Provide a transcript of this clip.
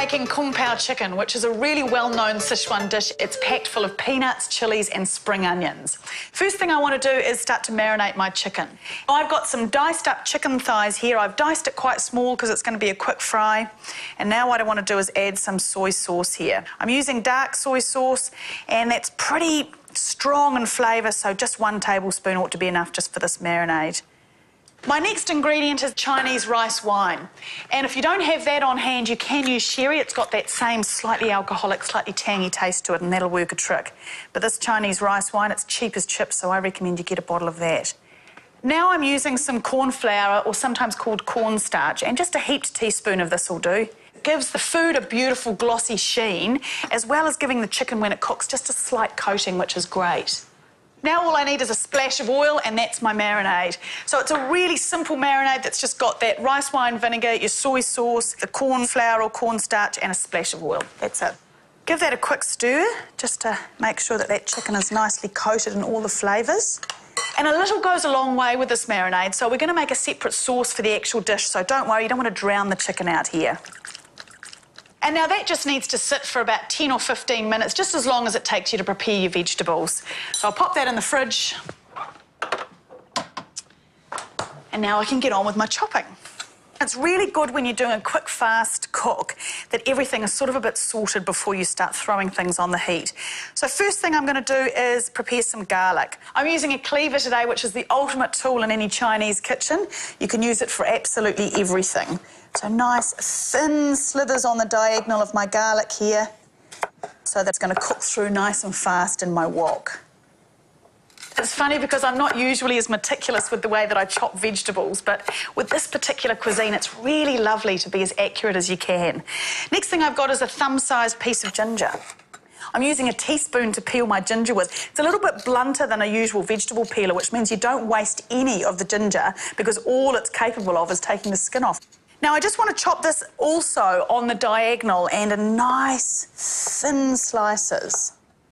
making kung pao chicken, which is a really well-known Sichuan dish. It's packed full of peanuts, chilies and spring onions. First thing I want to do is start to marinate my chicken. I've got some diced up chicken thighs here. I've diced it quite small because it's going to be a quick fry. And now what I want to do is add some soy sauce here. I'm using dark soy sauce, and that's pretty strong in flavour, so just 1 tablespoon ought to be enough just for this marinade. My next ingredient is Chinese rice wine. And if you don't have that on hand, you can use sherry. It's got that same slightly alcoholic, slightly tangy taste to it, and that'll work a trick. But this Chinese rice wine, it's cheap as chips, so I recommend you get a bottle of that. Now I'm using some corn flour, or sometimes called cornstarch, and just a heaped teaspoon of this will do. It gives the food a beautiful glossy sheen, as well as giving the chicken, when it cooks, just a slight coating, which is great. Now all I need is a splash of oil, and that's my marinade. So it's a really simple marinade that's just got that rice wine vinegar, your soy sauce, the corn flour or cornstarch, and a splash of oil. That's it. Give that a quick stir, just to make sure that that chicken is nicely coated in all the flavours. And a little goes a long way with this marinade, so we're going to make a separate sauce for the actual dish, so don't worry, you don't want to drown the chicken out here. And now that just needs to sit for about 10 or 15 minutes, just as long as it takes you to prepare your vegetables. So I'll pop that in the fridge. And now I can get on with my chopping. It's really good when you're doing a quick, fast cook that everything is sort of a bit sorted before you start throwing things on the heat. So first thing I'm going to do is prepare some garlic. I'm using a cleaver today, which is the ultimate tool in any Chinese kitchen. You can use it for absolutely everything. So nice thin slithers on the diagonal of my garlic here. So that's going to cook through nice and fast in my wok. It's funny because I'm not usually as meticulous with the way that I chop vegetables, but with this particular cuisine, it's really lovely to be as accurate as you can. Next thing I've got is a thumb-sized piece of ginger. I'm using a teaspoon to peel my ginger with. It's a little bit blunter than a usual vegetable peeler, which means you don't waste any of the ginger because all it's capable of is taking the skin off. Now, I just want to chop this also on the diagonal and in nice, thin slices.